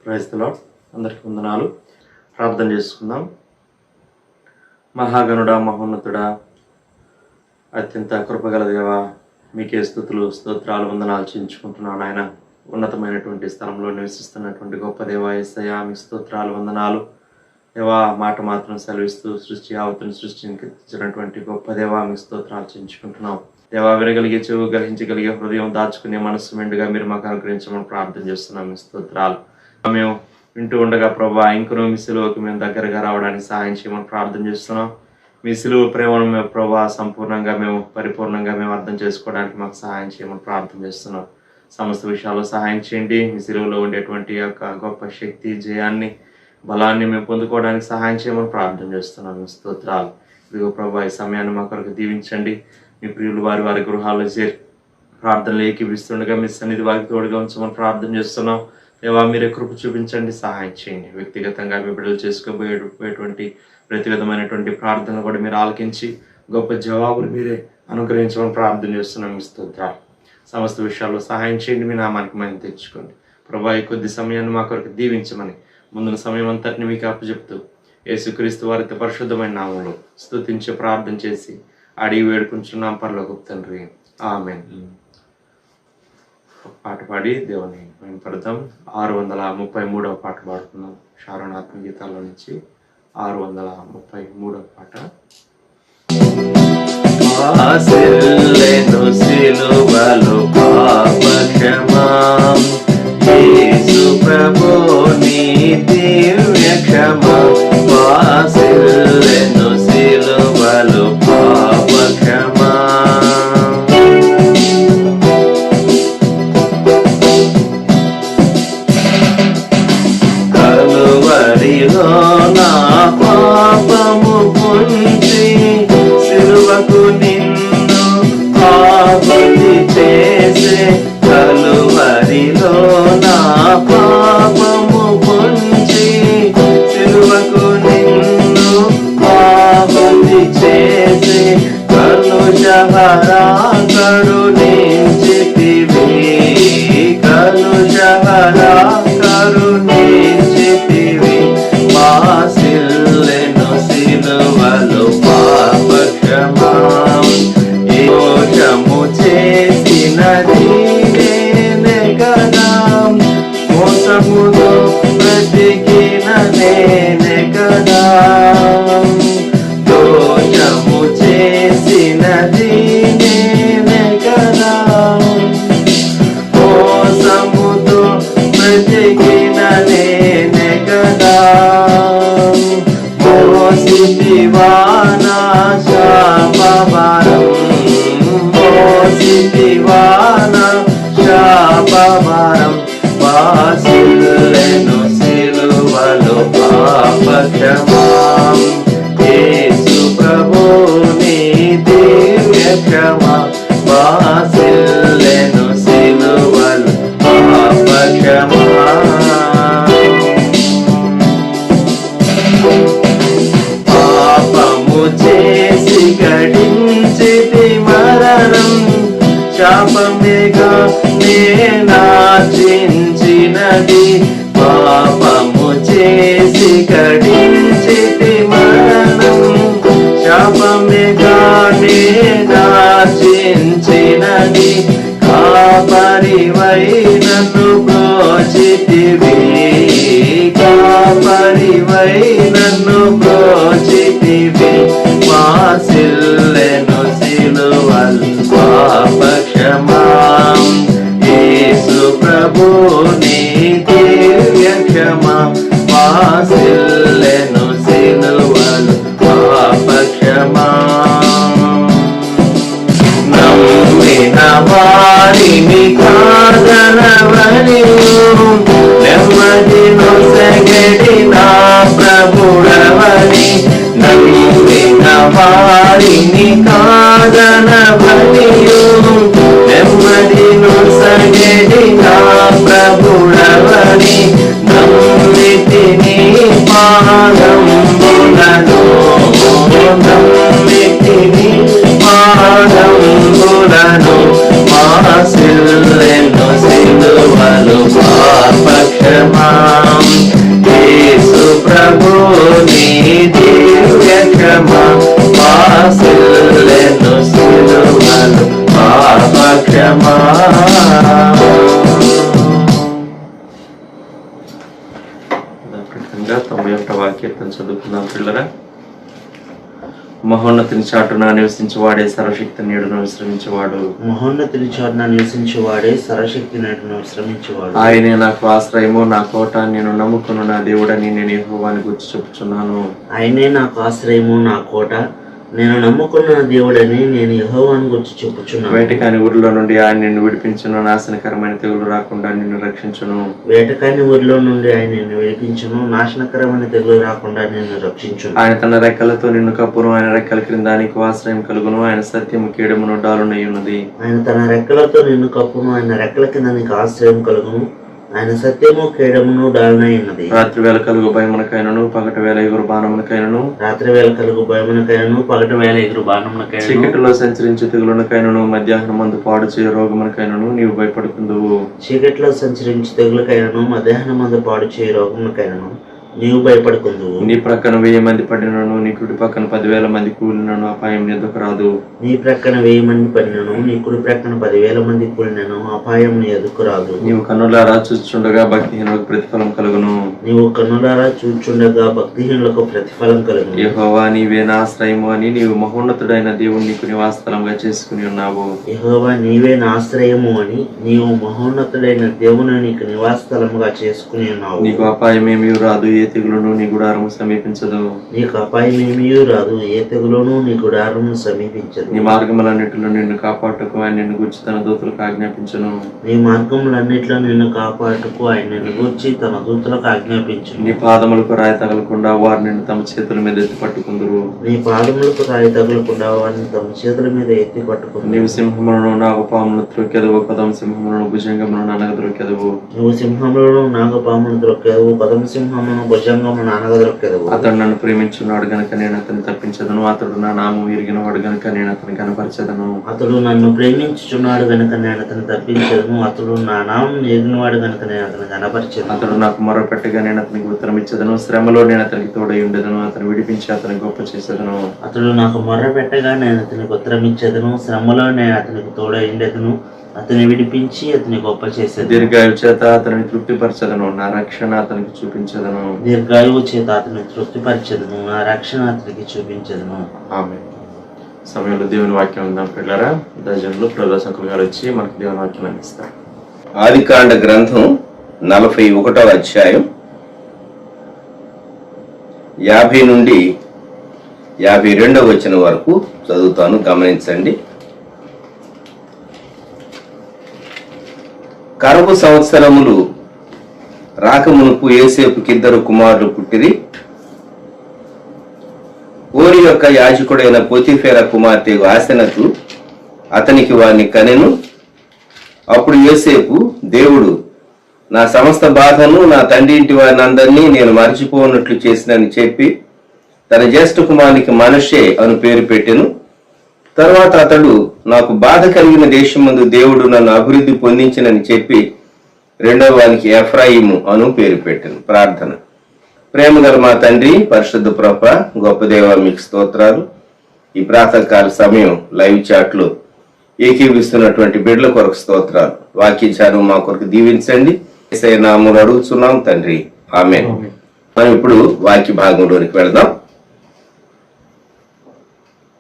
Praise the lord. అందరికీ వందనాలు. ప్రార్థన చేసుకుందాం. మహాగణుడా, మహోన్నతుడా, అత్యంత కృపగల దేవా, మీకే స్తుతులు స్తోత్రాలు వందనాలు చెల్లించుకుంటున్నాను. ఆయన ఉన్నతమైనటువంటి స్థలంలో నివసిస్తున్నటువంటి గొప్ప దేవా యేసయ్యా, మీ స్తోత్రాలు వందనాలు. దేవా, మాట మాత్రం సెలవిస్తూ సృష్టి యావత్తును సృష్టించినటువంటి గొప్ప దేవా, మీ స్తోత్రాలు చెల్లించుకుంటున్నాం. దేవా, వినగలిగే చెవు, గ్రహించగలిగే హృదయం, దాచుకునే మనస్సు మెండుగా మీరు మాకు అనుగ్రహించమని ప్రార్థన చేస్తున్నాం. మీ స్తోత్రాలు మేము వింటూ ఉండగా ప్రభా, ఇంకనూ మీ సిలువకు మేము దగ్గరగా రావడానికి సహాయం చేయమని ప్రార్థన చేస్తున్నాం. మీ సిలువ ప్రేమను మేము ప్రభా సంపూర్ణంగా పరిపూర్ణంగా అర్థం చేసుకోవడానికి మాకు సహాయం చేయమని ప్రార్థన చేస్తున్నాం. సమస్త విషయాల్లో సహాయం చేయండి. మీ సిలువలో ఉండేటువంటి యొక్క గొప్ప శక్తి, జయాన్ని, బలాన్ని మేము పొందుకోవడానికి సహాయం చేయమని ప్రార్థన చేస్తున్నాం. మీ స్తోత్రాలు. ఇదిగో ప్రభా, ఈ సమయాన్ని మా కొరకు దీవించండి. మీ ప్రియులు వారి గృహాల్లో చేరి ప్రార్థనలు ఏకీపిస్తుండగా మీ సన్నిధి వారికి తోడుగా ఉంచమని ప్రార్థన చేస్తున్నాం. దేవా, మీరే కృప చూపించండి, సహాయం చేయండి. వ్యక్తిగతంగా మీ బిడ్డలు చేసుకోబోయేటువంటి ప్రతి విధమైనటువంటి ప్రార్థనలు కూడా మీరు ఆలకించి గొప్ప జవాబులు మీరే అనుగ్రహించమని ప్రార్థన చేస్తున్నాం. మీ స్తోత్రాలు. సమస్త విషయాల్లో సహాయం చేయండి. మీ నామానికి మనం తెచ్చుకోండి ప్రభా. ఈ కొద్ది సమయాన్ని మా కొరకు దీవించమని ముందున్న సమయం అంతటిని మీకు అప్పచెప్తూ యేసుక్రీస్తు వారి పరిశుద్ధమైన నామంలో స్తుతించి ప్రార్థన చేసి అడిగి వేడుకుంటున్నాం పరలోకపు తండ్రి, ఆమేన్. పాట పాడి దేవుని మేము పడతాం. 633వ పాట పాడుతున్నాం. షారోన్ ఆత్మగీతాల్లో నుంచి 633వ పాట. ఆశిల్లెను సిలువలో పాప క్షమాం, యేసు ప్రభు నీ దివ్య క్షమాం. ఆశిల్లెను సిలువలో పాప క్షమాం, కలువరిలో నా పాపము పొంచి సిలువకు నిన్ను ఆహుతి చేసే, కలువరిలో నా పాపము పొంచి సిలువకు నిన్ను ఆహుతి చేసే, కలుషహరా కరుణించితివి, కలుషహరా కరుణించితివి. మాసిల్లెను సిలువలో పాప క్షమాం, దోషము చేసినది నేనే కదా, మోసముతో బ్రతికిన నేనే కదా, దోషము చేసినది నేనే కదా, మోసముతో బ్రతికిన నేనే కదా. మోసితివా నా శాపభారం, మోసితివా నా శాపభారం. వాసిల్లెను సిలువలో పాప క్షమాం, యేసు ప్రభు నీ దివ్య క్షమా. వాసిల్లెను సిలువలో పాప క్షమా, పాపము చేసి గడించితి మరణం, శాపమేగా నేనాచించినది. పాపము చేసి గడించితి మరణం, శాపమేగా నేనాచించినది. కాపరివై నన్ను బ్రోచితివి, కాపరివై నన్ను బ్రోచితివి. వాసిల్లెను సిలువలో పాప క్షమాం, యేసు ప్రభు నీ దివ్య క్షమాం. వాసిల్లెను సిలువలో పాప క్షమాం. నమ్మిన వారిని కాదనవని, నెమ్మది నొసగడి నా ప్రభుడవని. నమ్మిన వారిని కాదనవని, నెమ్మది నొసగడి నా ప్రభుడవని. నమ్మితిని పాదంబులను, నమ్మితిని పాదంబులను. మాసిల్లెను సిలువలో పాప క్షమాం, 51వ కీర్తన చదువుకుందాం పిల్లరా. మహోన్నతిని చాటున నివసించేవాడే సర్వశక్తి నీడను విశ్రమించేవాడు. మహోన్నతిని చాటున నివసించేవాడే సర్వశక్తి నీడను విశ్రమించేవాడు. ఆయనే నాకు ఆశ్రయము, నా కోట, నేను నమ్ముకున్న నా దేవుడని నేను యెహోవాని గురించి చెప్పుచున్నాను. ఆయనే నాకు ఆశ్రయము, నా కోట, నేను నమ్ముకున్న దేవుడని నేను యెహోవాను గురించి చెప్పుచున్నాను. వేటకాని ఊరిలో నుండి ఆయన నిన్ను విడిపించును, నాశనకరమైన తెగులు రాకుండా నిన్ను రక్షించును. వేటకాని ఊరిలో నుండి ఆయన నిన్ను విడిపించును, నాశనకరమైన తెగులు రాకుండా నిన్ను రక్షించును. ఆయన తన రెక్కలతో నిన్ను కప్పును, ఆయన రెక్కల క్రింద నీకు ఆశ్రయం కలుగును. ఆయన సత్యము కీడమును డాలునై ఉన్నది. ఆయన తన రెక్కలతో నిన్ను కప్పును, ఆయన రెక్కల కింద నీకు ఆశ్రయం కలుగును. ఆయన సత్యము కేడమును డాలునై ఉన్నది. రాత్రి వేళ కలుగు భయమునకైనను, పగటి వేళ ఎగురు బాణమునకైనను, రాత్రి వేళ కలుగు భయమునకైనను, పగటి వేళ ఎగురు బాణమునకైనను, చీకటిలో సంచరించే తెగులునకైనను, మధ్యాహ్నం మందు పాడు చేయ రోగమునకైనను నీవు భయపడుకుందువు. చీకటిలో సంచరించి తెగులకైనను, మధ్యాహ్నం మందు పాడు చేయ రోగమునకైనను నీవు భయపడుకుందువు. నీ ప్రక్కన 1000 మంది పడినను, నీ కుడి పక్కన 10,000 మంది కూలినను అపాయం ఎదుకు రాదు. నీ ప్రక్కన 1000 మంది పడినను, నీ కుడి ప్రక్కన 10,000 మంది కూలినను అపాయం నీ ఎదుకు రాదు. నీవు కన్నులారా చూచుచుండగా భక్తిహీనులకు ప్రతిఫలం కలుగును. నీవు కన్నులారా చూచుండగా భక్తిహీనులకు ప్రతిఫలం కలుగును. యెహోవా నీవే నా ఆశ్రయము అని నీవు మహోన్నతుడైన దేవుడు నీకు నివాసస్థలంగా చేసుకుని ఉన్నావు. యెహోవా నీవే నా ఆశ్రయము అని నీవు మహోన్నతుడైన దేవుని నీకు నివాసస్థలముగా చేసుకుని ఉన్నావు. నీకు అపాయమేమీ రాదు, ఏ తెగులును నీ గుడారము సమీపించదు. నీకు అపాయమేమీ రాదు, ఏ తెగులును నీ గుడారము సమీపించదు. నీ మార్గములన్నిటిలో నిన్ను కాపాడుటకు ఆయన నిన్ను గూర్చి తన దూతలకు ఆజ్ఞాపించును. నీ మార్గములన్నిటిలో నిన్ను కాపాడుటకు ఆయన నిన్ను గూర్చి తన దూతలకు ఆజ్ఞాపించును. నీ పాదములకు రాయి తగలకుండా వారు నిన్ను తమ చేతుల మీద ఎత్తి పట్టుకుందురు. నీ పాదములకు రాయి తగలకుండా వారిని తమ చేతుల మీద ఎత్తి పట్టుకుందురు. నీవు సింహములను నాగపామును త్రొక్కెదవు, పదం సింహములను భుజంగములను అనగదొక్కెదవు. నువ్వు సింహములను నాగపామును త్రొక్కెదవు, పదం సింహమును భుజంగమును అనగదొక్కెదవు. అతడు నన్ను ప్రేమించున్నాడు గనుక నేను అతన్ని తప్పించదను. అతడు నా నామం ఎరిగిన వాడు గనుక నేను అతని కనపరచదను. అతడు నన్ను ప్రేమించుచున్నాడు గనుక నేను అతన్ని తప్పించదను. అతడు నా నామం ఎరిగినవాడు గనుక నేను అతని కనపరచదను. అతడు నాకు మొరపెట్టగా నేను అతనికి ఉత్తరం ఇచ్చదను. శ్రమలో నేను అతనికి తోడై ఉండేదను. అతను విడిపించి అతని గొప్ప చేసేదను. అతడు నాకు మొర్ర పెట్టగా నేను అతనికి ఉత్తరం ఇచ్చేదను. శ్రమలో నేను అతనికి తోడై ఉండేదను. అతని విడిపించి అతని గొప్ప చేసేది. దీర్ఘాయు చేత అతనిని తృప్తిపరచదను. నా రక్షణ అతనికి చూపించదను. దీర్ఘాయువు చేత అతని తృప్తిపరచదను. నా రక్షణ అతనికి చూపించదను. ఆమేన్. సమయంలో దేవుని వాక్యం ఉందాం పిల్లరా. దర్జనులు ప్రదర్శకులు గారు వచ్చి మనకు దేవుని వాక్యం అందిస్తారు. ఆదికాండ గ్రంథం 41వ అధ్యాయం 50 నుండి 52వ వచనం వరకు చదువుతాను, గమనించండి. కరువు సంవత్సరములు రాకమునుపు యోసేపుకి 2 కుమారులు పుట్టిరి. ఓరి యొక్క యాజకుడైన పోతిఫేర కుమార్తె ఆసెనతు అతనికి వారిని కనెను. అప్పుడు యోసేపు, దేవుడు నా సమస్త బాధను నా తండ్రి ఇంటి వారిని అందరినీ నేను మర్చిపోనట్లు చేసినని చెప్పి తన జ్యేష్ఠ కుమారునికి మనష్షే అను పేరు పెట్టెను. తర్వాత అతడు నాకు బాధ కలిగిన దేశమందు దేవుడు నన్ను అభివృద్ధి పొందించినని చెప్పి రెండవ వానికి ఎఫ్రాయిము అను పేరు పెట్టెను. ప్రార్థన. ప్రేమగల మా తండ్రి, పరిశుద్ధ ప్రభు, గొప్ప దేవ, మీకు స్తోత్రాలు. ఈ ప్రాతకాల సమయం లైవ్ చాట్ లో ఏకీవిస్తున్నటువంటి బిడ్డల కొరకు స్తోత్రాలు. వాక్యాన్ని మా కొరకు దీవించండి. యేసయ్య నామములో అడుగుతున్నాం తండ్రి, ఆమేన్. మనం ఇప్పుడు వాక్య భాగంలోనికి వెళదాం.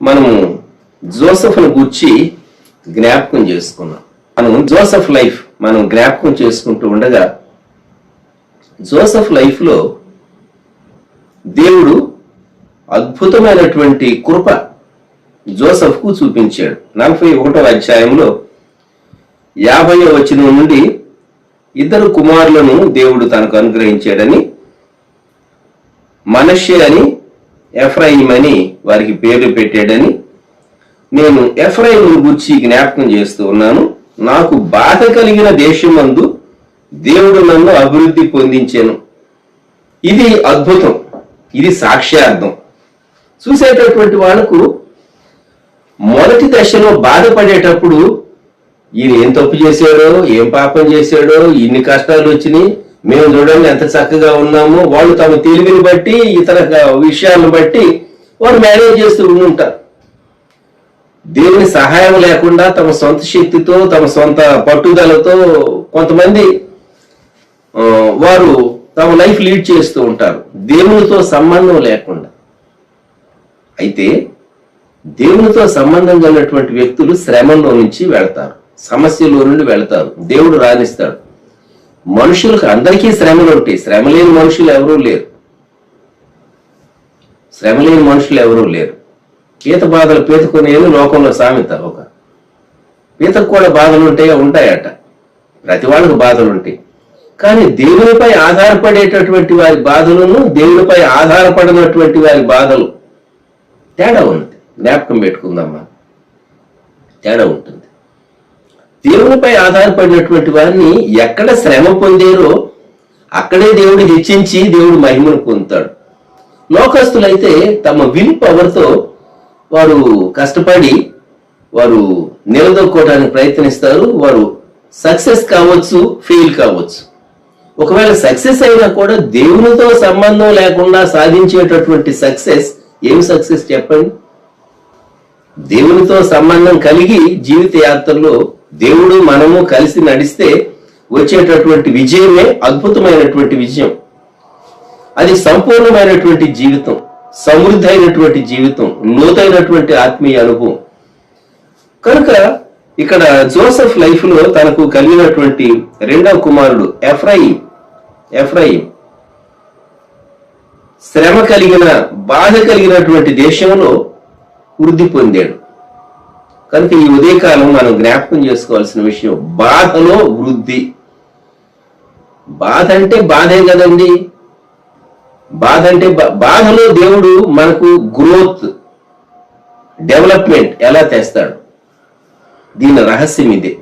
మనము జోసెఫ్ను గూర్చి జ్ఞాపకం చేసుకున్నాం. మనం జోసెఫ్ లైఫ్ మనం జ్ఞాపకం చేసుకుంటూ ఉండగా జోసెఫ్ లైఫ్ లో దేవుడు అద్భుతమైనటువంటి కృప జోసెఫ్ కు చూపించాడు. 41వ అధ్యాయంలో 50వ వచనం నుండి 2 కుమారులను దేవుడు తనకు అనుగ్రహించాడని, మనష్షే అని ఎఫ్రాయిం అని వారికి పేర్లు పెట్టాడని, నేను ఎఫ్రాయిమును గూర్చి జ్ఞాపకం చేస్తూ ఉన్నాను. నాకు బాధ కలిగిన దేశమందు దేవుడు నన్ను అభివృద్ధి పొందించాను. ఇది అద్భుతం, ఇది సాక్ష్యార్థం. చూసేటటువంటి వాళ్ళకు మొదటి దశలో బాధపడేటప్పుడు ఈయన ఏం తప్పు చేశాడో, ఏం పాపం చేశాడో, ఇన్ని కష్టాలు వచ్చినాయి, మేము చూడండి ఎంత చక్కగా ఉన్నామో, వాళ్ళు తమ తెలివిని బట్టి ఇతర విషయాలను బట్టి వారు మేనేజ్ చేస్తూ ఉంటారు. దేవుని సహాయం లేకుండా తమ సొంత శక్తితో, తమ సొంత పట్టుదలతో కొంతమంది వారు తమ లైఫ్ లీడ్ చేస్తూ ఉంటారు దేవునితో సంబంధం లేకుండా. అయితే దేవునితో సంబంధం కలిగినటువంటి వ్యక్తులు శ్రమంలో నుంచి వెళ్తారు, సమస్యలో నుండి వెళ్తారు, దేవుడు రాణిస్తాడు. మనుషులకు అందరికీ శ్రమలు ఉంటాయి, శ్రమ లేని మనుషులు ఎవరూ లేరు, శ్రమ లేని మనుషులు ఎవరూ లేరు. పీత బాధలు పీతకునేది లోకంలో సామెత. ఒక పీతకు కూడా బాధలు ఉంటాయట, ప్రతి వాళ్ళకు బాధలు ఉంటాయి. కానీ దేవునిపై ఆధారపడేటటువంటి వారి బాధలను, దేవునిపై ఆధారపడినటువంటి వారి బాధలు తేడా ఉంది. జ్ఞాపకం పెట్టుకుందామా, తేడా ఉంటుంది. దేవునిపై ఆధారపడినటువంటి వారిని ఎక్కడ శ్రమ పొందారో అక్కడే దేవుడు హెచ్చించి దేవుడు మహిమను పొందుతాడు. లోకస్తులైతే తమ విల్ పవర్తో వారు కష్టపడి వారు నిలదొక్కోవడానికి ప్రయత్నిస్తారు. వారు సక్సెస్ కావచ్చు, ఫెయిల్ కావచ్చు. ఒకవేళ సక్సెస్ అయినా కూడా దేవునితో సంబంధం లేకుండా సాధించేటటువంటి సక్సెస్ ఏమి సక్సెస్ చెప్పండి? దేవునితో సంబంధం కలిగి జీవిత యాత్రలో దేవుడు మనము కలిసి నడిస్తే వచ్చేటటువంటి విజయమే అద్భుతమైనటువంటి విజయం. అది సంపూర్ణమైనటువంటి జీవితం, సమృద్ధి అయినటువంటి జీవితం, లోతైనటువంటి ఆత్మీయ అనుభవం. కనుక ఇక్కడ జోసెఫ్ లైఫ్ లో తనకు కలిగినటువంటి రెండవ కుమారుడు ఎఫ్రాయిం శ్రమ కలిగిన, బాధ కలిగినటువంటి దేశంలో వృద్ధి పొందాడు. కనుక ఈ ఉదయకాలం మనం జ్ఞాపకం చేసుకోవాల్సిన విషయం, బాధలో వృద్ధి. బాధ అంటే బాధే కదండి. బాధ అంటే బాధలో దేవుడు మనకు గ్రోత్, డెవలప్మెంట్ ఎలా తెస్తాడు? దీని రహస్యం ఇదే.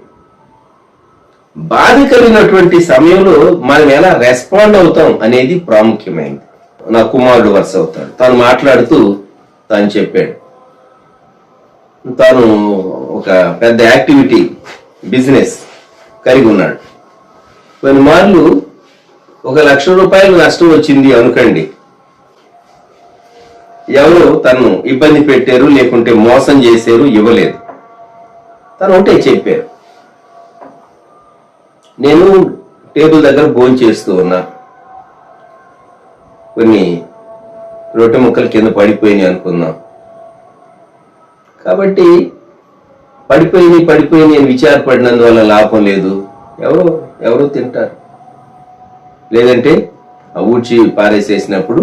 బాధ కలిగినటువంటి సమయంలో మనం ఎలా రెస్పాండ్ అవుతాం అనేది ప్రాముఖ్యమైనది. నా కుమారుడు వరుస అవుతాడు. తాను మాట్లాడుతూ తాను చెప్పాడు, తాను ఒక పెద్ద యాక్టివిటీ బిజినెస్ కలిగి ఉన్నాడు. కొన్ని మార్లు 1,00,000 రూపాయలు నష్టం వచ్చింది అనుకోండి. ఎవరు తను ఇబ్బంది పెట్టారు, లేకుంటే మోసం చేశారు, ఇవ్వలేదు. తను ఒకటే చెప్పారు, నేను టేబుల్ దగ్గర భోజనం చేస్తూ ఉన్నా, కొన్ని రొట్టె ముక్కలు కింద పడిపోయినాయి అనుకుందాం. కాబట్టి పడిపోయి నేను విచారపడినందువల్ల లాభం లేదు, ఎవరో తింటారు. లేదంటే ఆ ఊడ్చి పారేసేసినప్పుడు,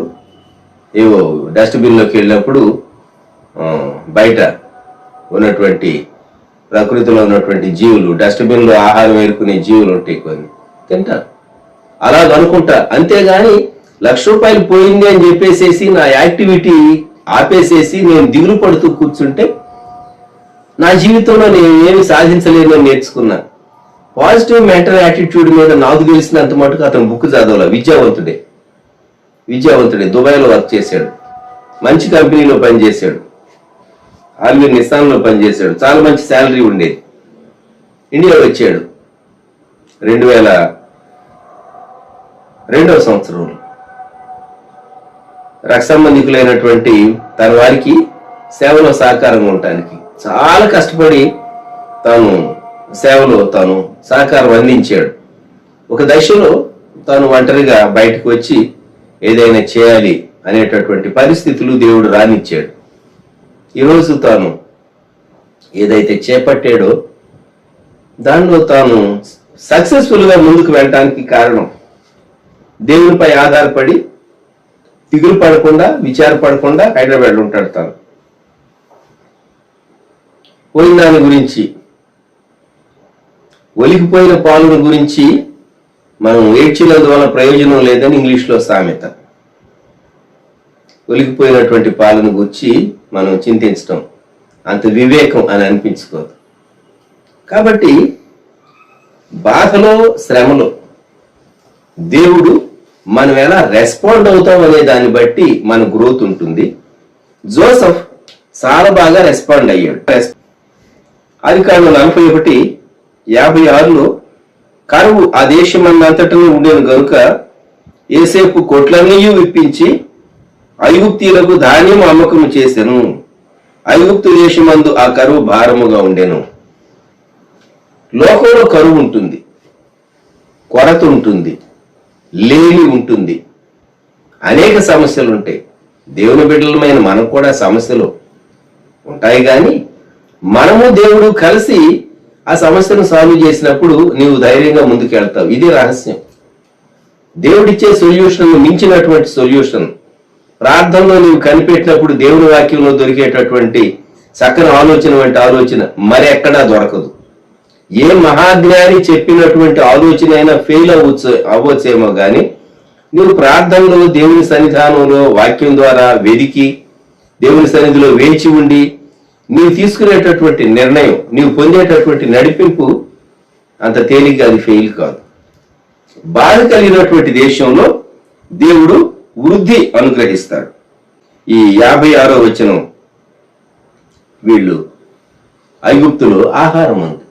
ఏవో డస్ట్బిన్లోకి వెళ్ళినప్పుడు బయట ఉన్నటువంటి ప్రకృతిలో ఉన్నటువంటి జీవులు, డస్ట్బిన్లో ఆహారం ఏరుకునే జీవులు ఉంటాయి, కొన్ని తింటారు. అలా అనుకుంటా. అంతేగాని 1,00,000 రూపాయలు పోయింది అని చెప్పేసేసి నా యాక్టివిటీ ఆపేసేసి నేను దిగులు పడుతూ కూర్చుంటే నా జీవితంలో నేను ఏమి సాధించలేదని నేర్చుకున్నా. పాజిటివ్ మెంటల్ యాటిట్యూడ్ మీద నాకు తెలిసినంత మటుకు అతను బుక్ చదవాల. విద్యావంతుడే. దుబాయ్లో వర్క్ చేశాడు, మంచి కంపెనీలో పనిచేశాడు, ఆల్వీ నిస్సాన్లో పనిచేశాడు, చాలా మంచి శాలరీ ఉండేది. ఇండియా వచ్చాడు 2002వ సంవత్సరంలో. రక్త సంబంధికులైనటువంటి తన వారికి సేవలో సహకారంగా ఉండటానికి చాలా కష్టపడి తాను సేవలో తాను సహకారం అందించాడు. ఒక దశలో తాను ఒంటరిగా బయటకు వచ్చి ఏదైనా చేయాలి అనేటటువంటి పరిస్థితులు దేవుడు రానిచ్చాడు. ఈరోజు తాను ఏదైతే చేపట్టాడో దానిలో తాను సక్సెస్ఫుల్గా ముందుకు వెళ్ళటానికి కారణం దేవునిపై ఆధారపడి దిగులు పడకుండా, విచారపడకుండా హైదరాబాద్ ఉంటాడు. తాను పోయిన దాని గురించి, ఒలికిపోయిన పాలను గురించి మనం ఏడ్చినందువల్ల ప్రయోజనం లేదని ఇంగ్లీష్లో సామెత. ఒలికిపోయినటువంటి పాలను గురించి మనం చింతించడం అంత వివేకం అని అనిపించుకోదు. కాబట్టి బాధలో, శ్రమలో దేవుడు మనం ఎలా రెస్పాండ్ అవుతాం అనే దాన్ని బట్టి మన గ్రోత్ ఉంటుంది. జోసెఫ్ చాలా బాగా రెస్పాండ్ అయ్యాడు. ఆదికాండం 41:56లో కరువు ఆ దేశమందంతటను ఉండేను గనుక యోసేపు కొట్లన్నీ విప్పించి ఐగుప్తీయులకు ధాన్యం అమ్మకము చేసెను. ఐగుప్తు దేశమందు ఆ కరువు భారముగా ఉండెను. లోకంలో కరువు ఉంటుంది, కొరత ఉంటుంది, లేమి ఉంటుంది, అనేక సమస్యలు ఉంటాయి. దేవుని బిడ్డలమైన మనకు కూడా సమస్యలు ఉంటాయి, కానీ మనము దేవుడు కలిసి ఆ సమస్యను సాల్వ్ చేసినప్పుడు నీవు ధైర్యంగా ముందుకెళ్తావు. ఇది రహస్యం. దేవుడిచ్చే సొల్యూషన్ మించినటువంటి సొల్యూషన్ ప్రార్థనలో నీవు కనిపెట్టినప్పుడు దేవుని వాక్యంలో దొరికేటటువంటి చక్కని ఆలోచన వంటి ఆలోచన మరి ఎక్కడా దొరకదు. ఏ మహాజ్ఞాని చెప్పినటువంటి ఆలోచన అయినా ఫెయిల్ అవ్వచ్చేమో కానీ నువ్వు ప్రార్థనలో దేవుని సన్నిధానంలో వాక్యం ద్వారా వెదికి దేవుని సన్నిధిలో వేచి ఉండి నీవు తీసుకునేటటువంటి నిర్ణయం, నీవు పొందేటటువంటి నడిపింపు అంత తేలిగ్గా అది ఫెయిల్ కాదు. బాధ కలిగినటువంటి దేశంలో దేవుడు వృద్ధి అనుగ్రహిస్తాడు. ఈ 56వ వచనం, వీళ్ళు ఐగుప్తులో ఆహారం ఉంది.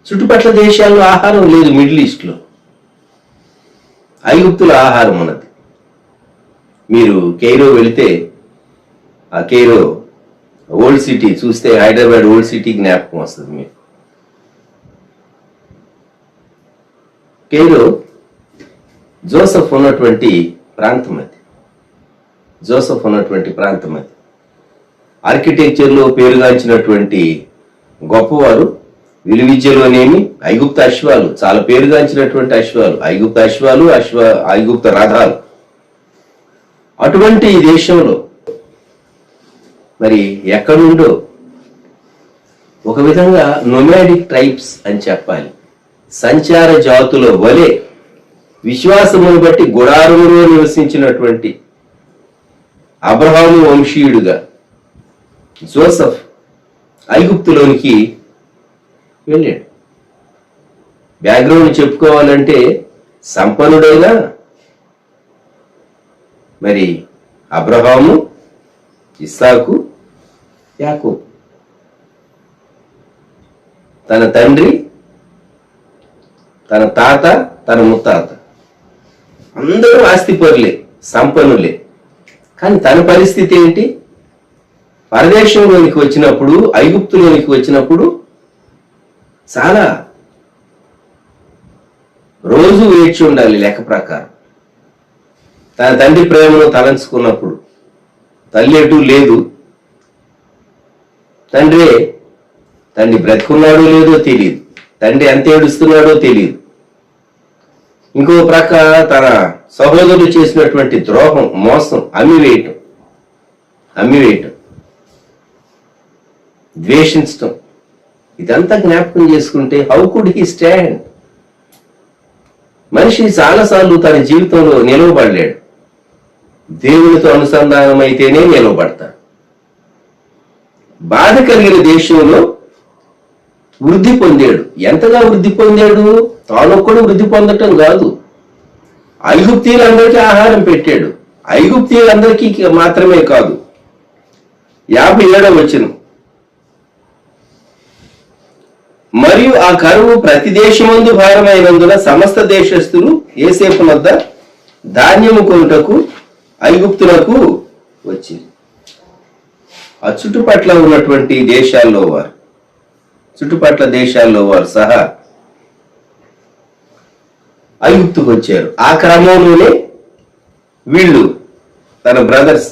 చుట్టుపక్కల దేశాల్లో ఆహారం లేదు. మిడిల్ ఈస్ట్లో ఐగుప్తులో ఆహారం ఉన్నది. మీరు కైరో వెళితే ఆ కైరో ఓల్డ్ సిటీ చూస్తే హైదరాబాద్ ఓల్డ్ సిటీ జ్ఞాపకం వస్తుంది మీకు. కైరో జోసెఫ్ ఉన్నటువంటి ప్రాంతం అది. జోసెఫ్ ఉన్నటువంటి ప్రాంతం అది. ఆర్కిటెక్చర్లో పేరుగాంచినటువంటి గొప్పవారు. విలువిద్యలోనేమి ఐగుప్త అశ్వాలు, చాలా పేరుగాంచినటువంటి అశ్వాలు, ఐగుప్త అశ్వాలు, ఐగుప్త రథాలు. అటువంటి ఈ దేశంలో మరి ఎక్కడుండో ఒక విధంగా నొమాడిక్ ట్రైబ్స్ అని చెప్పాలి. సంచార జాతుల వలె విశ్వాసమును బట్టి గుడారములో నివసించినటువంటి అబ్రహాము వంశీయుడుగా జోసెఫ్ ఐగుప్తులోనికి వెళ్ళాడు. బ్యాక్గ్రౌండ్ చెప్పుకోవాలంటే సంపన్నుడైనా మరి అబ్రహాము, ఇస్సాకు, యాకోబు, తన తండ్రి, తన తాత, తన ముత్తాత అందరూ ఆస్తిపరులే, సంపన్నులే. కానీ తన పరిస్థితి ఏంటి? పరదేశంలోనికి వచ్చినప్పుడు, ఐగుప్తులోనికి వచ్చినప్పుడు చాలా రోజు వేచి ఉండాలి లెక్క ప్రకారం. తన తండ్రి ప్రేమను తలంచుకున్నప్పుడు తల్లి ఎటు లేదు. తండ్రి బ్రతుకున్నాడో లేదో తెలియదు, తండ్రి ఎంత ఏడుస్తున్నాడో తెలియదు. ఇంకో ప్రక్క తన సహోదరులు చేసినటువంటి ద్రోహం, మోసం, అమ్మివేయటం, ద్వేషించటం, ఇదంతా జ్ఞాపకం చేసుకుంటే హౌ కుడ్ హీ స్టాండ్? మనిషి చాలాసార్లు తన జీవితంలో నిలవబడలేడు. దేవునితో అనుసంధానం అయితేనే నిలవబడతాడు. బాధ కలిగిన దేశంలో వృద్ధి పొందాడు. ఎంతగా వృద్ధి పొందాడు? తానొక్కడు వృద్ధి పొందటం కాదు, ఐగుప్తీయులందరికీ ఆహారం పెట్టాడు. ఐగుప్తీయులందరికీ మాత్రమే కాదు. 57వ వచనం, మరియు ఆ కరువు ప్రతి దేశమందు భారమైనందున సమస్త దేశస్థులు యోసేపు వద్ద ధాన్యము కొనుటకు ఐగుప్తులకు వచ్చింది. ఆ చుట్టుపట్ల ఉన్నటువంటి దేశాల్లో వారు సహా ఐగుప్తుకు వచ్చారు. ఆ క్రమంలోనే వీళ్ళు తన బ్రదర్స్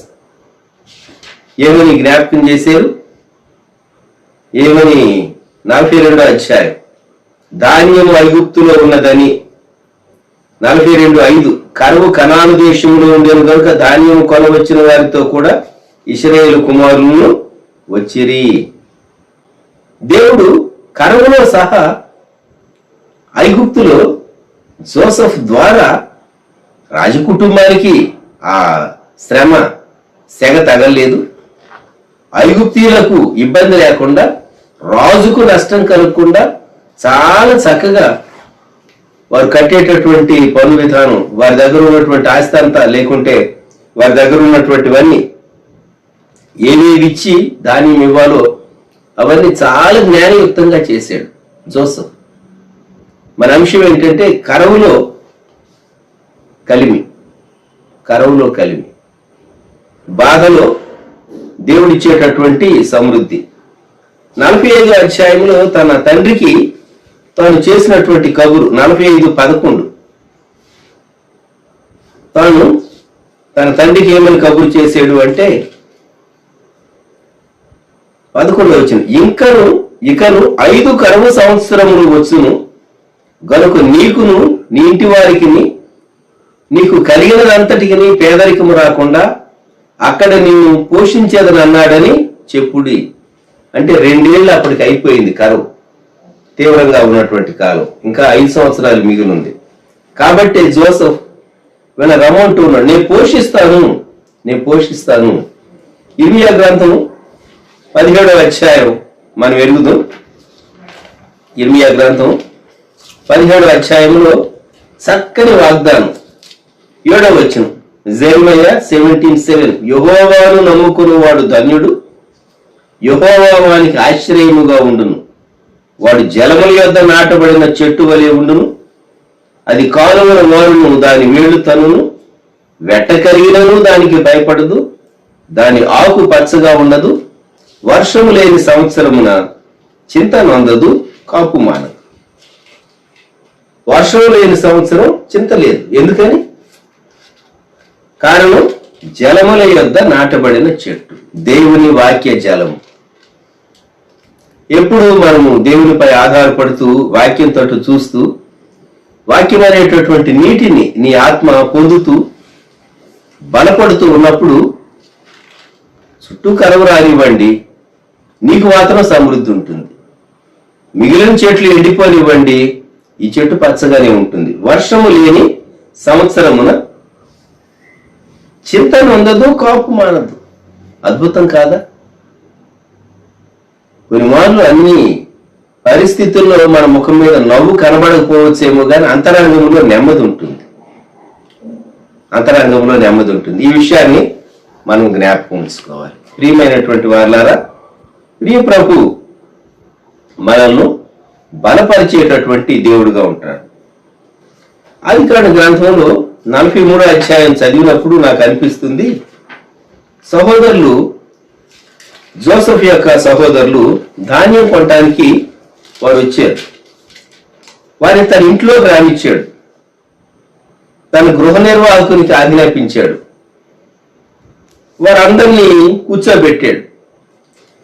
ఏమని జ్ఞాపకం చేశారు? ఏమని 42వ అధ్యాయం, ధాన్యము ఐగుప్తులో ఉన్నదని. 42:5, కరువు కనాను దేశంలో ఉండేను కనుక ధాన్యము కొనవచ్చిన వారితో కూడా ఇశ్రాయేలు కుమారులను వచ్చిరి. దేవుడు కరువులో సహా ఐగుప్తులో జోసెఫ్ ద్వారా రాజకుటుంబానికి ఆ శ్రమ సెగ తగలేదు. ఐగుప్తీయులకు ఇబ్బంది లేకుండా, రాజుకు నష్టం కలగకుండా చాలా చక్కగా వారు కట్టేటటువంటి పన్ను విధానం, వారి దగ్గర ఉన్నటువంటి ఆస్తి అంతా, లేకుంటే వారి దగ్గర ఉన్నటువంటివన్నీ ఏవేవి ఇచ్చి ధాన్యం ఇవ్వాలో అవన్నీ చాలా జ్ఞానయుక్తంగా చేశాడు జోసెఫ్. మన అంశం ఏంటంటే కరువులో కలిమి, బాధలో దేవుడిచ్చేటటువంటి సమృద్ధి. 45వ అధ్యాయంలో తన తండ్రికి తాను చేసినటువంటి కబురు, 45:11, తాను తన తండ్రికి ఏమని కబురు చేసాడు అంటే 11వ వచనం, ఇకను 5 కరువు సంవత్సరములు వచ్చును గనుక నీకును నీ ఇంటి వారికి నీకు కలిగినదంతటికి పేదరికము రాకుండా అక్కడ నిన్ను పోషించేదని అన్నాడని చెప్పుడి. అంటే 2 ఏళ్ళు అప్పటికి అయిపోయింది కరువు, తీవ్రంగా ఉన్నటువంటి కాలం, ఇంకా 5 సంవత్సరాలు మిగిలింది. కాబట్టి జోసెఫ్ వీళ్ళ రమ్మంటూ ఉన్నాడు, నేను పోషిస్తాను. ఇర్మియా గ్రంథము 17వ అధ్యాయం మనం ఎరుగుదాం. ఇర్మియా గ్రంథం 17వ అధ్యాయంలో చక్కని వాగ్దానం, 7వ వచనం, జెరమయా 17:7, యెహోవాను నమ్ముకున్నవాడు ధన్యుడు, యెహోవా వానికి ఆశ్రయముగా ఉండును. వాడు జలముల యొద్ద నాటబడిన చెట్టు వలె ఉండును, అది కాలువల వారును దాని వేళ్ళు తనును, వెట్ట కలిగినను దానికి భయపడదు, దాని ఆకు పచ్చగా ఉండదు, వర్షము లేని సంవత్సరమున చింత నొందదు, కాపు మానదు. వర్షం లేని సంవత్సరం చింత లేదు. ఎందుకని? కారణం జలముల యొద్ద నాటబడిన చెట్టు, దేవుని వాక్య జలము. ఎప్పుడు మనము దేవునిపై ఆధారపడుతూ వాక్యం తట్టు చూస్తూ వాక్యం అనేటటువంటి నీటిని నీ ఆత్మ పొందుతూ బలపడుతూ ఉన్నప్పుడు చుట్టూ కరువు రానివ్వండి, నీకు మాత్రం సమృద్ధి ఉంటుంది. మిగిలిన చెట్లు ఎండిపోనివ్వండి, ఈ చెట్టు పచ్చగానే ఉంటుంది. వర్షము లేని సంవత్సరమున చింత నొందదు, కాపు మానదు. అద్భుతం కాదా? కొన్ని మార్లు అన్ని పరిస్థితుల్లో మన ముఖం మీద నవ్వు కనబడకపోవచ్చేమో కానీ అంతరంగంలో నెమ్మది ఉంటుంది. ఈ విషయాన్ని మనం జ్ఞాపకం ఉంచుకోవాలి. ప్రియమైనటువంటి వారులారా, ప్రియ ప్రభు మనల్ని బలపరిచేటటువంటి దేవుడుగా ఉంటాడు. ఆదికాండ గ్రంథంలో 43వ అధ్యాయం చదివినప్పుడు నాకు అనిపిస్తుంది, సహోదరులు, జోసెఫ్ యొక్క సహోదరులు ధాన్యం కొనడానికి వారు వచ్చారు. వారిని తన ఇంట్లో రానిచ్చాడు, తన గృహ నిర్వాహకునికి ఆజ్ఞాపించాడు, వారందరినీ కూర్చోబెట్టాడు.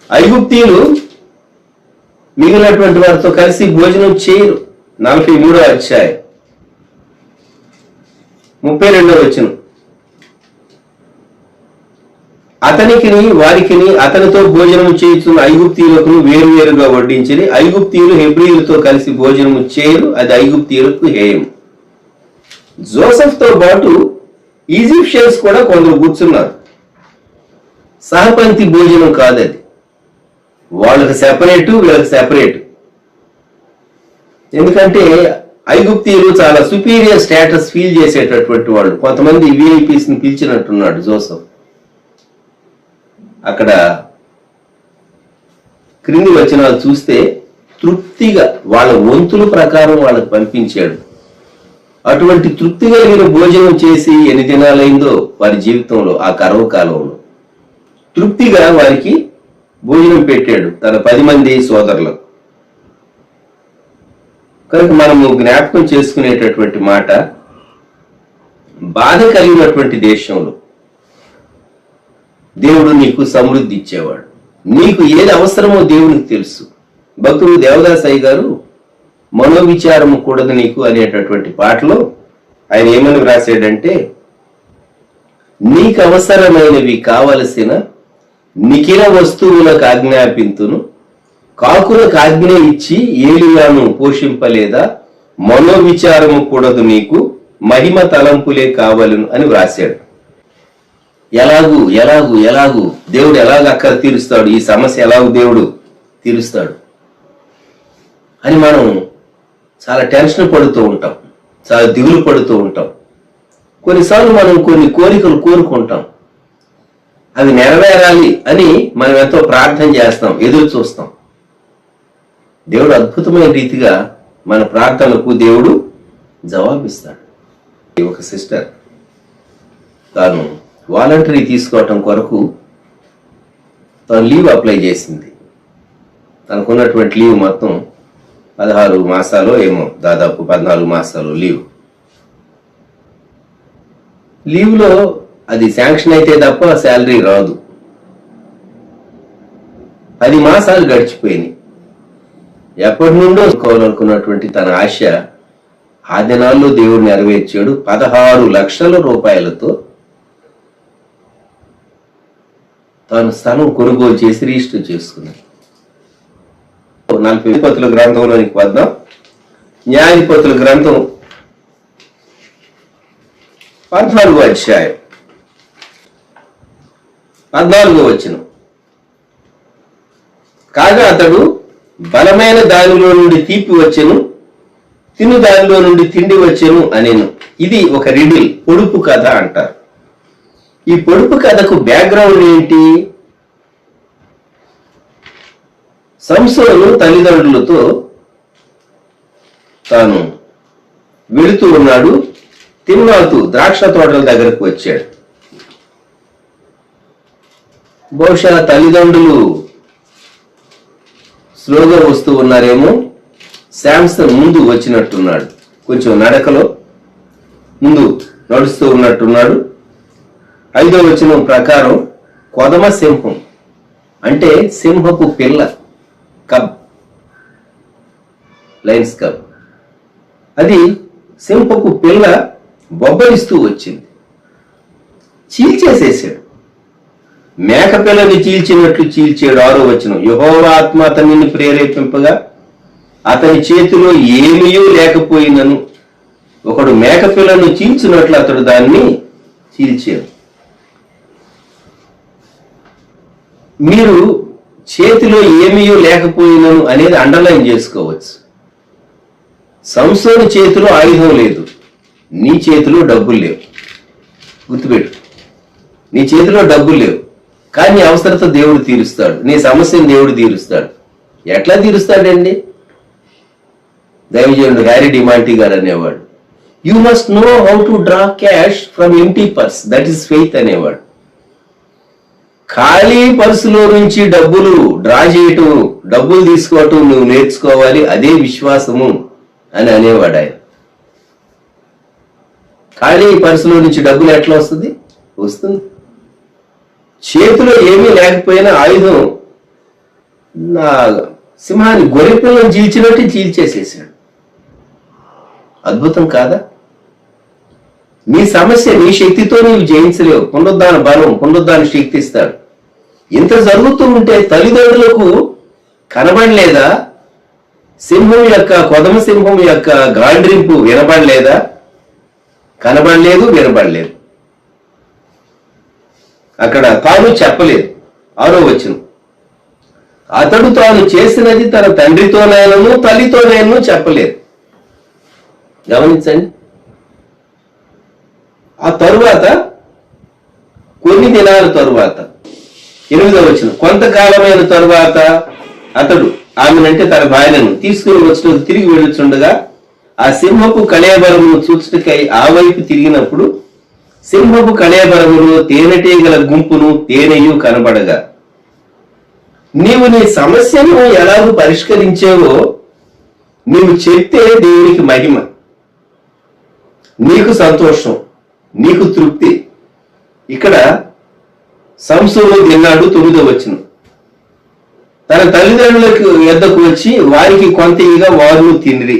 ఐగుప్తీయులు మిగిలినటువంటి వారితో కలిసి భోజనం చేయరు. 43వ అధ్యాయం 32వ వచనం, అతనికిని వారికిని అతనితో భోజనం చేయుచున్న ఐగుప్తీయులకు వేరువేరుగా వడ్డించి, ఐగుప్తీయులు హెబ్రీయులతో కలిసి భోజనము చేయరు, అది ఐగుప్తీయులకు హేయం. జోసెఫ్ తో పాటు ఈజిప్షియన్స్ కూడా కొందరు కూర్చున్నారు. సహపంక్తి భోజనం కాదది, వాళ్ళకి సెపరేటు, వీళ్ళకి సెపరేట్. ఎందుకంటే ఐగుప్తీయులు చాలా సుపీరియర్ స్టేటస్ ఫీల్ చేసేటటువంటి వాళ్ళు. కొంతమంది విఐపీస్ ని పిలిచినట్టున్నాడు జోసెఫ్. అక్కడ క్రింది వచనాలు చూస్తే తృప్తిగా వాళ్ళ వంతుల ప్రకారం వాళ్ళకి పంపించాడు. అటువంటి తృప్తి కలిగిన భోజనం చేసి ఎన్ని దినాలైందో వారి జీవితంలో, ఆ కరువు కాలంలో తృప్తిగా వారికి భోజనం పెట్టాడు తన 10 మంది సోదరులకు. కనుక మనము జ్ఞాపకం చేసుకునేటటువంటి మాట, బాధ కలిగినటువంటి దేశంలో దేవుడు నీకు సమృద్ధి ఇచ్చేవాడు. నీకు ఏది అవసరమో దేవునికి తెలుసు. భక్తుడు దేవదాసయ్య గారు మనోవిచారము కూడదు నీకు అనేటటువంటి పాటలో ఆయన ఏమని వ్రాసాడంటే, నీకు అవసరమైనవి కావలసిన నిఖిల వస్తువులకు ఆజ్ఞాపింతును, కాకులకు ఆజ్ఞ ఇచ్చి ఏలియాను పోషింపలేదా, మనోవిచారము కూడదు నీకు, మహిమ తలంపులే కావలను అని వ్రాసాడు. ఎలాగూ దేవుడు ఎలాగ అక్కర తీరుస్తాడు, ఈ సమస్య ఎలాగూ దేవుడు తీరుస్తాడు అని మనం చాలా టెన్షన్ పడుతూ ఉంటాం, చాలా దిగులు పడుతూ ఉంటాం. కొన్నిసార్లు మనం కొన్ని కోరికలు కోరుకుంటాం, అవి నెరవేరాలి అని మనం ఎంతో ప్రార్థన చేస్తాం, ఎదురు చూస్తాం. దేవుడు అద్భుతమైన రీతిగా మన ప్రార్థనలకు దేవుడు జవాబిస్తాడు. ఒక సిస్టర్ తాను వాలంటరీ తీసుకోవటం కొరకు తను లీవ్ అప్లై చేసింది. తనకున్నటువంటి లీవ్ మొత్తం 16 మాసాలు ఏమో, దాదాపు 14 మాసాలు లీవ్. లీవ్లో అది శాంక్షన్ అయితే తప్ప శాలరీ రాదు. 10 మాసాలు గడిచిపోయినాయి. ఎప్పటి నుండో కోవాలనుకున్నటువంటి తన ఆశ ఆ దినాల్లో దేవుడు నెరవేర్చాడు. 16 లక్షల రూపాయలతో తాను స్థలం కొనుగోలు చేసి రిజిస్టర్ చేసుకున్నాడు. 40 గ్రంథంలోనికి వద్దాం. న్యాయాధిపతుల గ్రంథం 14వ అధ్యాయం 14వ వచనం. కాగా అతడు బలమైన దానిలో నుండి తీపి వచ్చెను, తిను దానిలో నుండి తిండి వచ్చెను అనేను. ఇది ఒక రిడిల్, పొడుపు కథ అంటారు. ఈ పొడుపు కథకు బ్యాక్గ్రౌండ్ ఏంటి? సంసోను తల్లిదండ్రులతో తాను వెళుతూ ఉన్నాడు. తిమ్నాతు ద్రాక్ష తోటల దగ్గరకు వచ్చాడు. బహుశా తల్లిదండ్రులు స్లోగా వస్తూ ఉన్నారేమో. శాంసన్ ముందు వచ్చినట్టున్నాడు, కొంచెం నడకలో ముందు నడుస్తూ ఉన్నట్టున్నాడు. 5వ వచనం ప్రకారం కొదమ సింహం అంటే సింహపు పిల్ల, కబ్, లయన్స్ కబ్. అది సింహపు పిల్ల బొబ్బలిస్తూ వచ్చింది. చీల్చేసేసాడు. మేక పిల్లని చీల్చినట్లు చీల్చాడు. 6వ వచనం. యెహోవా ఆత్మ అతనిని ప్రేరేపింపగా అతని చేతిలో ఏమీ లేకపోయినను ఒకడు మేక పిల్లను చీల్చినట్లు అతడు దాన్ని చీల్చాడు. మీరు చేతిలో ఏమీ లేకపోయినను అనేది అండర్లైన్ చేసుకోవచ్చు. సంసోను చేతిలో ఆయుధం లేదు, నీ చేతిలో డబ్బులు లేవు. గుర్తుపెట్టు, నీ చేతిలో డబ్బులు లేవు, కానీ అవసరత దేవుడు తీరుస్తాడు. నీ సమస్యను దేవుడు తీరుస్తాడు. ఎట్లా తీరుస్తాడండి? దైవజనుడు హ్యారీ డిమాంటీ గారు అనేవాడు, you must know how to draw cash from empty purse, that is faith అనేవాడు. ఖాళీ పర్సులో నుంచి డబ్బులు డ్రా చేయటం, డబ్బులు తీసుకోవటం నువ్వు నేర్చుకోవాలి, అదే విశ్వాసము అని అనేవాడు ఆయన. ఖాళీ పర్సులో నుంచి డబ్బులు ఎట్లా వస్తుంది? చేతిలో ఏమీ లేకపోయినా ఆయుధం నా సింహాన్ని గొర్రె పిల్లను చీల్చినట్టు చీల్చేసేసాడు. అద్భుతం కాదా? నీ సమస్య నీ శక్తితో నీవు జయించలేవు. పునరుద్ధాన బలం, పునరుద్ధాన శక్తి ఇస్తాడు. ఇంత జరుగుతూ ఉంటే తల్లిదండ్రులకు కనబడలేదా? సింహం యొక్క, కొదమ సింహం యొక్క గాండ్రింపు వినబడలేదా? కనబడలేదు, వినబడలేదు. అక్కడ తాను చెప్పలేదు. 6వ వచనం. అతడు తాను చేసినది తన తండ్రితోనైనను తల్లితోనైనను చెప్పలేదు. గమనించండి. ఆ తరువాత కొన్ని దినాల తరువాత 8వ వచనం. కొంతకాలమైన తరువాత అతడు ఆమెనంటే తన భార్యను తీసుకుని వచ్చిన తిరిగి వెళ్ళుచుండగా ఆ సింహపు కళేబరమును చూచుటకై ఆ వైపు తిరిగినప్పుడు సింహపు కళేబరములో తేనెటీగల గుంపును తేనెయు కనబడగా, నీవు నీ సమస్యను ఎలాగూ పరిష్కరించేవో నీవు చెప్తే దేవునికి మహిమ, నీకు సంతోషం, నీకు తృప్తి. ఇక్కడ సంసోను తిన్నాడు. 9వ వచనం. తన తల్లిదండ్రులకు ఎద్దకు వచ్చి వారికి కొంత ఇగా వారు తినిరి.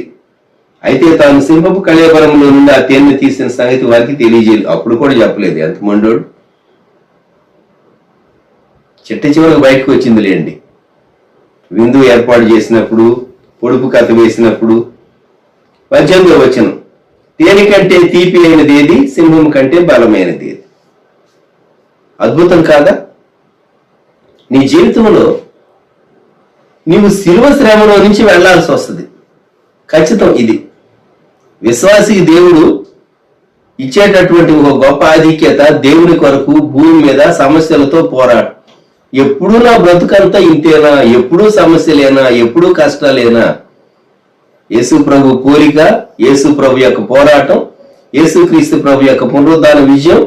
అయితే తాను సింహపు కళేబరంలో నుండి ఆ తేనె తీసిన సంగతి వారికి తెలియజేయలేదు. అప్పుడు కూడా చెప్పలేదు. ఎంత మండోడు. చిట్ట చివరికి బయటకు వచ్చింది లేండి. విందు ఏర్పాటు చేసినప్పుడు, పొడుపు కథ వేసినప్పుడు. 18వ వచనం. తేనె కంటే తీపి అయినది ఏది? సింహం కంటే బలమైనది ఏది? అద్భుతం కాదా? నీ జీవితంలో నీవు శిలువ శ్రమలో నుంచి వెళ్లాల్సి వస్తుంది. ఖచ్చితం. ఇది విశ్వాసికి దేవుడు ఇచ్చేటటువంటి ఒక గొప్ప ఆధిక్యత. దేవుని కొరకు భూమి మీద సమస్యలతో పోరాడు. ఎప్పుడూ నా బ్రతుకంతా ఇంతేనా? ఎప్పుడూ సమస్యలేనా? ఎప్పుడూ కష్టాలేనా? యేసు ప్రభు కోరిక, యేసు ప్రభు యొక్క పోరాటం, యేసుక్రీస్తు ప్రభు యొక్క పునరుద్ధాన విజయం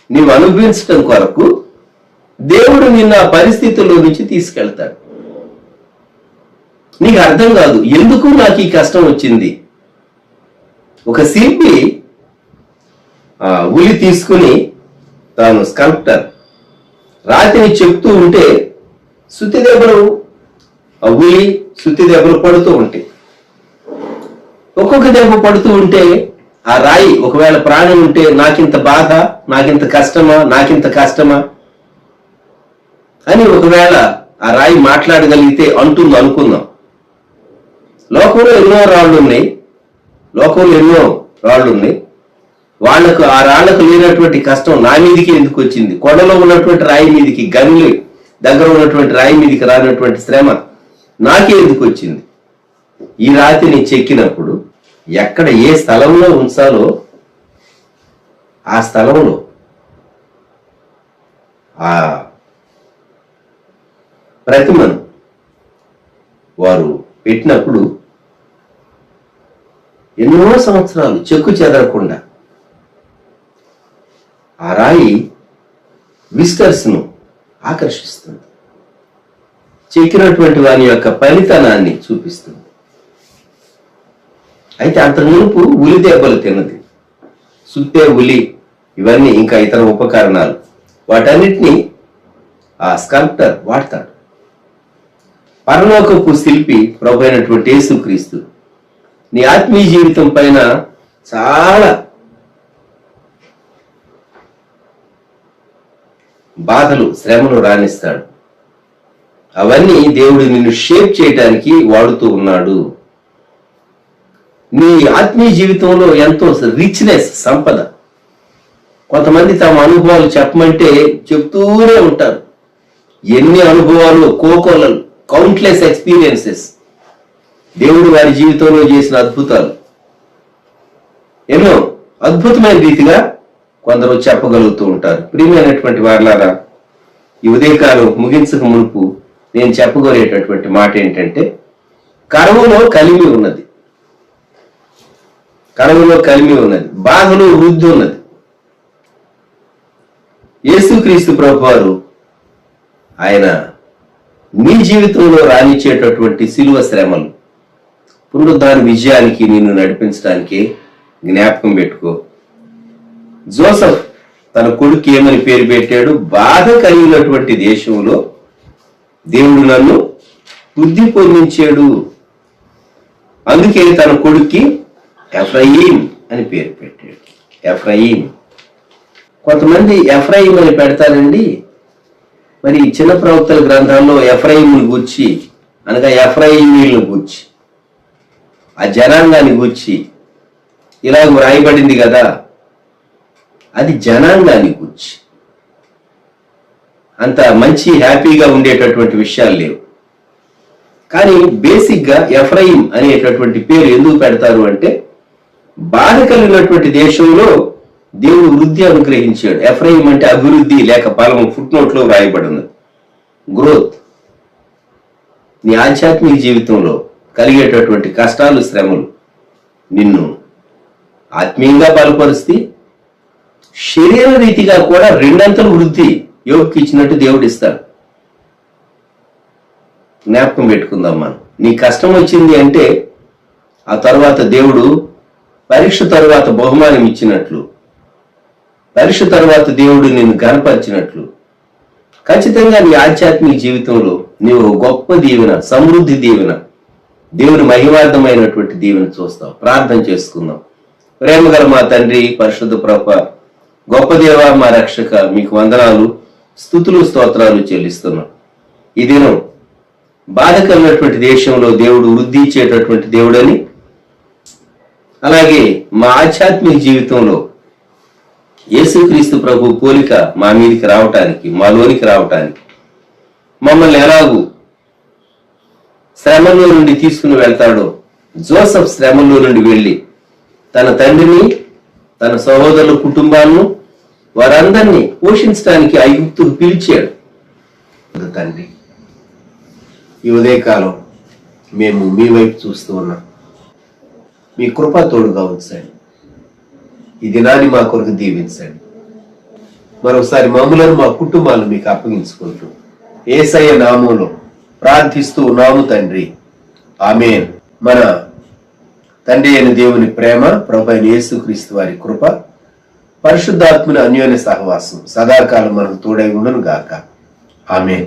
నీవు అనుభవించటం కొరకు దేవుడు నిన్న ఆ పరిస్థితుల్లో నుంచి తీసుకెళ్తాడు. నీకు అర్థం కాదు, ఎందుకు నాకు ఈ కష్టం వచ్చింది. ఒక శిల్పి ఉలి తీసుకుని తాను స్కల్ప్టర్ రాతిని చెప్తూ ఉంటే సుత్తి దెబ్బలు ఆ ఉలి సుత్తి దెబ్బలు పడుతూ ఉంటాయి. ఒక్కొక్క దెబ్బ పడుతూ ఉంటే ఆ రాయి ఒకవేళ ప్రాణం ఉంటే నాకింత బాధ, నాకింత కష్టమా అని ఒకవేళ ఆ రాయి మాట్లాడగలిగితే అంటుంది అనుకుందాం. లోకంలో ఎన్నో రాళ్ళు ఉన్నాయి, వాళ్లకు ఆ రాళ్లకు లేనటువంటి కష్టం నా మీదికి ఎందుకు వచ్చింది? కొండలో ఉన్నటువంటి రాయి మీదికి, గనులు దగ్గర ఉన్నటువంటి రాయి మీదికి రానటువంటి శ్రమ నాకే ఎందుకు వచ్చింది? ఈ రాతిని చెక్కినప్పుడు ఎక్కడ ఏ స్థలంలో ఉంచాలో ఆ స్థలంలో ఆ ప్రతిమను వారు పెట్టినప్పుడు ఎన్నో సంవత్సరాలు చెక్కు చెదరకుండా ఆ రాయి విజిటర్స్ ను ఆకర్షిస్తుంది, చెక్కినటువంటి వాని యొక్క పనితనాన్ని చూపిస్తుంది. అయితే అంత మునుపు ఉలి దెబ్బలు తిన్నది, సుత్తే, ఉలి, ఇవన్నీ ఇంకా ఇతర ఉపకరణాలు, వాటన్నిటినీ ఆ స్కల్ప్టర్ వాడతాడు. పరలోకపు శిల్పి ప్రభు అయినటువంటి యేసుక్రీస్తు నీ ఆత్మీయ జీవితం పైన చాలా బాధలు, శ్రమలు రాణిస్తాడు. అవన్నీ దేవుడు నిన్ను షేప్ చేయడానికి వాడుతూ ఉన్నాడు. నీ ఆత్మీయ జీవితంలో ఎంతో రిచ్నెస్, సంపద. కొంతమంది తమ అనుభవాలు చెప్పమంటే చెప్తూనే ఉంటారు. ఎన్ని అనుభవాలు, కోకొలలు, కౌంట్లెస్ ఎక్స్పీరియన్సెస్, దేవుడు వారి జీవితంలో చేసిన అద్భుతాలు ఎన్నో అద్భుతమైన రీతిగా కొందరు చెప్పగలుగుతూ ఉంటారు. ప్రియమైనటువంటి వారలారా, ఈ ఉదయకాలం ముగించక మునుపు నేను చెప్పగలిగేటటువంటి మాట ఏంటంటే, కరువులో కలిమి ఉన్నది, బాధలో వృద్ధి ఉన్నది. యేసుక్రీస్తు ప్రభువారు ఆయన నీ జీవితంలో రానిచ్చేటటువంటి శిలువ శ్రమలు పునరుద్ధాన విజయానికి నిన్ను నడిపించడానికి జ్ఞాపకం పెట్టుకో. జోసెఫ్ తన కొడుకు ఏమని పేరు పెట్టాడు? బాధ కలిగినటువంటి దేశంలో దేవుడు నన్ను వృద్ధి పొందించాడు. అందుకే తన కొడుక్కి ఎఫ్రాయిం అని పేరు పెట్టాడు. ఎఫ్రాయిం. కొంతమంది ఎఫ్రాయిం అని పెడతారండి. మరి చిన్న ప్రవక్తల గ్రంథాల్లో ఎఫ్రాయిమును గూర్చి, అనగా ఎఫ్రాయిమీలను గూర్చి, ఆ జనాంగాన్ని గూర్చి ఇలాగ రాయబడింది కదా, అది జనాంగాన్ని గూర్చి అంత మంచి హ్యాపీగా ఉండేటటువంటి విషయాలు లేవు. కానీ బేసిక్గా ఎఫ్రాయిం అనేటటువంటి పేరు ఎందుకు పెడతారు అంటే, బాధ కలిగినటువంటి దేశంలో దేవుడు వృద్ధి అనుగ్రహించాడు. ఎఫ్రాయిం అంటే అభివృద్ధి లేక ఫలం, ఫుట్ నోట్లో వ్రాయబడి ఉన్నది. గ్రోత్. నీ ఆధ్యాత్మిక జీవితంలో కలిగేటటువంటి కష్టాలు, శ్రమలు నిన్ను ఆత్మీయంగా బలపరుస్తే, శరీర రీతిగా కూడా రెండంతలు వృద్ధి యోగుకి ఇచ్చినట్టు దేవుడు ఇస్తాడు. జ్ఞాపకం పెట్టుకుందాం మనం. నీ కష్టం వచ్చింది అంటే ఆ తర్వాత దేవుడు పరీక్ష తర్వాత బహుమానం ఇచ్చినట్లు, పరీక్ష తర్వాత దేవుడు నిన్ను గణపరిచినట్లు, ఖచ్చితంగా నీ ఆధ్యాత్మిక జీవితంలో నీవు గొప్ప దీవెన, సమృద్ధి దీవెన, దేవుని మహిమార్థమైనటువంటి దీవెన చూస్తావు. ప్రార్థన చేసుకుందాం. ప్రేమగల మా తండ్రి, పరిశుద్ధ ప్రభు, గొప్ప దేవ, మా రక్షక, మీకు వందనాలు, స్తుతులు, స్తోత్రాలు చెల్లిస్తున్నాం. ఈ దినం బాధ కలిగినటువంటి దేశంలో దేవుడు వృద్ధి ఇచ్చేటటువంటి దేవుడని, అలాగే మా ఆధ్యాత్మిక జీవితంలో యేసుక్రీస్తు ప్రభు పోలిక మా మీదికి రావటానికి, మాలోనికి రావటానికి, మమ్మల్ని ఎలాగూ శ్రమంలో నుండి తీసుకుని వెళ్తాడో, జోసెఫ్ శ్రమంలో నుండి వెళ్ళి తన తండ్రిని, తన సహోదరుల కుటుంబాలను, వారందరినీ పోషించడానికి ఐగుప్తుకు పిలిచాడు. తండ్రి, ఈ ఉదయకాలం మేము మీ వైపు చూస్తూ ఉన్నాం. మీ కృప తోడుగా ఉంచండి. ఈ దినాన్ని మా కొరకు దీవించండి. మరోసారి మమ్ములను, మా కుటుంబాలను మీకు అప్పగించుకుంటూ యేసయ్య నామంలో ప్రార్థిస్తూ ఉన్నాము తండ్రి, ఆమేన్. మన తండ్రి అయిన దేవుని ప్రేమ, ప్రభు అయిన యేసుక్రీస్తు వారి కృప, పరిశుద్ధాత్మని అన్యోన్య సహవాసం సదాకాలం మనకు తోడై ఉండును గాక. ఆమేన్.